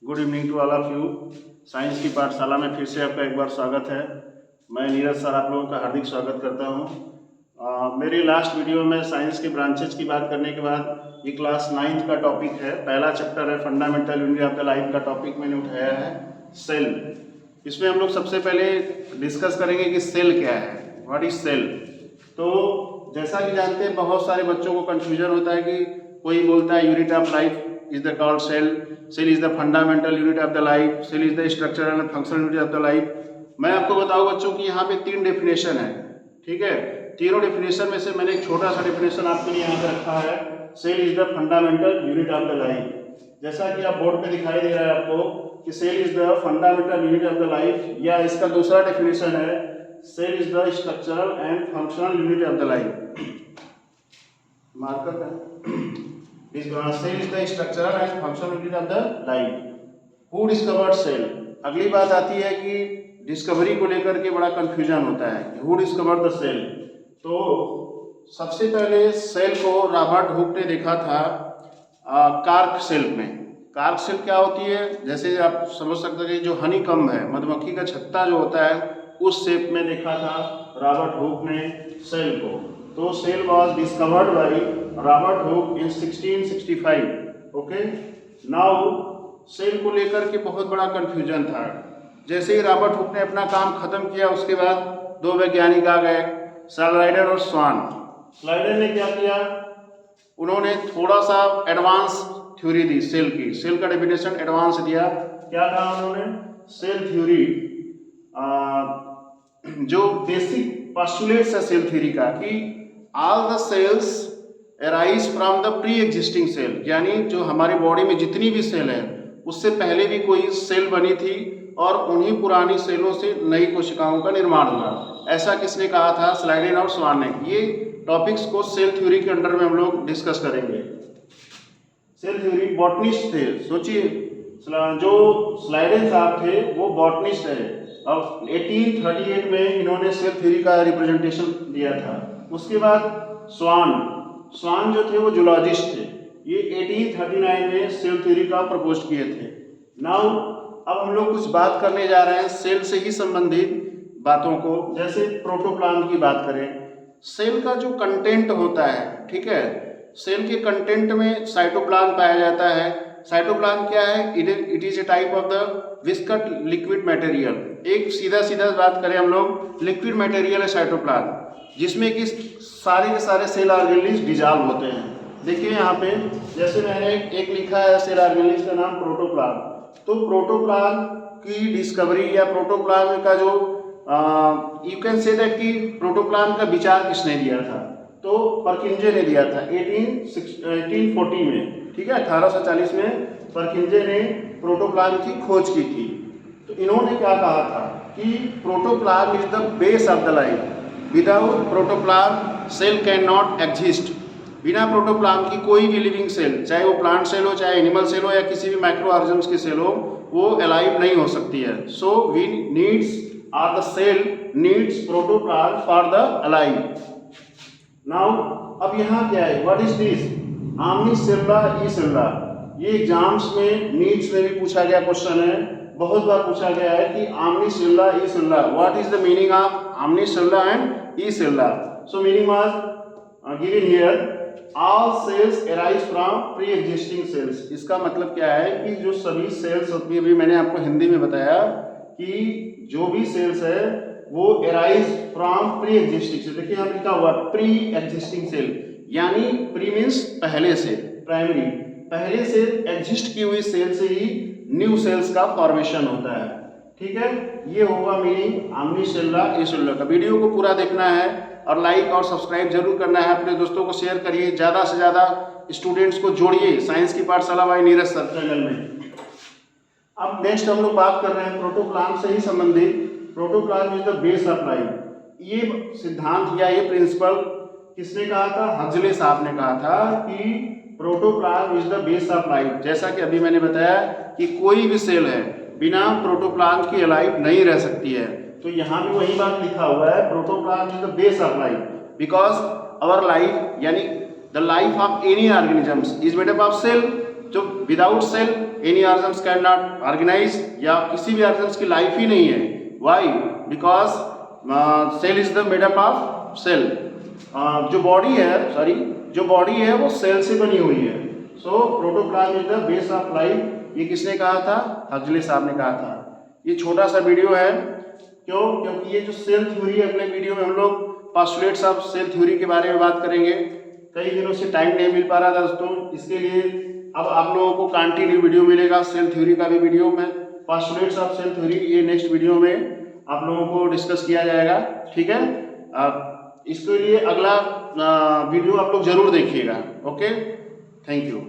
Good evening to all of you. Science की पाठशाला में फिर से आपका एक बार स्वागत है। मैं नीरज सर आप लोगों का हार्दिक स्वागत करता हूं। मेरी लास्ट वीडियो में साइंस के ब्रांचेज की बात करने के बाद ये क्लास 9th का टॉपिक है, पहला चैप्टर है fundamental unit of the life का टॉपिक मैंने उठाया है सेल। इसमें हम लोग सबसे पहले डिस्कस करेंगे कि सेल क्या है, व्हाट इज सेल। तो जैसा कि जानते हैं बहुत सारे बच्चों को कन्फ्यूजन होता है कि कोई बोलता है unit of life is the called cell, cell is the fundamental unit of the life, cell is the structural and functional unit of the life। मैं आपको बताऊं बच्चों कि यहाँ पे 3 डेफिनेशन है, ठीक है। तीनों डेफिनेशन में से मैंने एक छोटा सा डेफिनेशन आपके लिए यहाँ पे रखा है, cell is the fundamental unit of the life. जैसा कि आप बोर्ड पे दिखाई दे रहा है आपको कि cell is the fundamental unit of the life, या इसका दूसरा डेफिनेशन है cell is the structural and functional unit of the life. Marker है cell is the structural and functional unit of the life। Who discovered cell? अगली बात आती है कि डिस्कवरी को लेकर के बड़ा कंफ्यूजन होता है कि who discovered the cell। तो सबसे पहले सेल को रॉबर्ट हुक ने देखा था कार्क सेल में। कार्क सेल क्या होती है, जैसे आप समझ सकते हैं जो हनी कम्ब है, मधुमक्खी का छत्ता जो होता है उस शेप में देखा था रॉबर्ट हुक ने सेल को। तो cell was discovered by Robert Hooke in 1665। Okay, now cell को लेकर के बहुत बड़ा कंफ्यूजन था। जैसे ही रॉबर्ट हुक ने अपना काम खत्म किया उसके बाद 2 वैज्ञानिक आ गए, स्लाइडर और स्वान। स्लाइडर ने क्या किया, उन्होंने थोड़ा सा एडवांस थ्योरी दी सेल की, सेल का डेफिनेशन एडवांस दिया। क्या कहा उन्होंने, सेल थ्योरी जो बेसिक पोस्टुलेट्स है सेल थ्योरी का कि all the cells arise from the pre existing cell, यानी जो हमारे बॉडी में जितनी भी सेल है उससे पहले भी कोई सेल बनी थी और उन्हीं पुरानी सेलों से नई कोशिकाओं का निर्माण हुआ। ऐसा किसने कहा था, स्लाइडेन और स्वान ने। ये टॉपिक्स को सेल थ्योरी के अंडर में हम लोग डिस्कस करेंगे। सेल थ्योरी बॉटनिस्ट थे, सोचिए जो स्लाइडेन साहब थे वो बॉटनिस्ट है और 1838 में इन्होंने सेल थ्योरी का रिप्रेजेंटेशन दिया था। उसके बाद स्वान जो थे वो जूलॉजिस्ट थे, ये 1839 में सेल थ्योरी का प्रपोज किए थे। नाउ अब हम लोग कुछ बात करने जा रहे हैं सेल से ही संबंधित बातों को। जैसे प्रोटोप्लाज्म की बात करें, सेल का जो कंटेंट होता है, ठीक है, सेल के कंटेंट में साइटोप्लाज्म पाया जाता है। साइटोप्लाज्म क्या है, it is a type of the viscous liquid material. एक सीधा बात करें हम लोग, लिक्विड मटेरियल है साइटोप्लाज्म, जिसमें कि सारे के सारे सेल ऑर्गेनेल्स डिजॉल्व होते हैं। देखिए यहाँ पे जैसे मैंने एक लिखा है सेल ऑर्गेनेल्स का नाम प्रोटोप्लाज्म। तो प्रोटोप्लाज्म की डिस्कवरी या प्रोटोप्लाज्म का जो यू कैन से दैट कि प्रोटोप्लाज्म का विचार किसने दिया था, तो परकिंजे ने दिया था 1840 में, ठीक है। 1840 में परकिंजे ने प्रोटोप्लाज्म की खोज की थी। तो इन्होंने क्या कहा था कि protoplasm is the base of the life, without protoplasm cell can not exist. बिना प्रोटोप्लाज्म की कोई भी लिविंग सेल, चाहे वो प्लांट सेल हो, चाहे एनिमल सेल हो, या किसी भी माइक्रो ऑर्गेनिज्म्स की सेल हो, वो अलाइव नहीं हो सकती है। So we needs or the cell needs protoplasm for the alive. Now अब यहाँ क्या है, व्हाट इज दिस, आम्नीसेल्युलर यूनिसेल्युलर। ये एग्जाम्स में नीट्स में भी पूछा गया क्वेश्चन है, बहुत बार पूछा गया है कि omnicellular unicellular, what is the meaning of omnicellular and unicellular. So meaning was given here, all cells arise from pre existing cells. इसका मतलब क्या है कि जो सभी सेल्स होती है, अभी मैंने आपको हिंदी में बताया कि जो भी सेल्स है वो arise from pre existing cell. देखिए यहाँ लिखा हुआ प्री एग्जिस्टिंग सेल, यानी प्री मीन्स पहले से, प्राइमरी, पहले से एग्जिस्ट की हुई सेल से ही न्यू सेल्स का फॉर्मेशन होता है, ठीक है। ये होगा मीनिंग आम्नीसेल्युलर यूनिसेल्युलर का। वीडियो को पूरा देखना है और लाइक और सब्सक्राइब जरूर करना है, अपने दोस्तों को शेयर करिए, ज़्यादा से ज़्यादा स्टूडेंट्स को जोड़िए साइंस की पाठशाला बाय नीरज सर चैनल में। अब नेक्स्ट हम लोग बात कर रहे हैं प्रोटोप्लाज्म से ही संबंधित। Protoplasm is the base of life. ये सिद्धांत या ये प्रिंसिपल किसने कहा था, हक्सले साहब ने कहा था कि protoplasm is the base of life. जैसा कि अभी मैंने बताया कि कोई भी सेल है बिना प्रोटोप्लाज्म की अलाइव नहीं रह सकती है। तो यहाँ भी वही बात लिखा हुआ है, protoplasm is the base of life because our life यानी the life of any organisms is made up of cell. जो without cell any organs can not organise, या किसी भी ऑर्गन्स की लाइफ ही नहीं है। Why? Because cell is the made up of cell. जो बॉडी है वो सेल से बनी हुई है। So protoplasm is the base of life. ये किसने कहा था? हक्सले साहब ने कहा था। ये छोटा सा वीडियो है, क्यों? क्योंकि ये जो सेल थ्योरी है, अगले वीडियो में हम लोग पोस्टुलेट्स ऑफ सेल थ्योरी के बारे में बात करेंगे। कई दिनों से टाइम नहीं मिल पा रहा था दोस्तों, इसके लिए अब आप लोगों को कंटिन्यू वीडियो मिलेगा। सेल थ्योरी का भी वीडियो में, पोस्टुलेट्स ऑफ सेल थ्योरी, ये नेक्स्ट वीडियो में आप लोगों को डिस्कस किया जाएगा। ठीक है, इसके लिए अगला वीडियो आप लोग जरूर देखिएगा। Okay, thank you.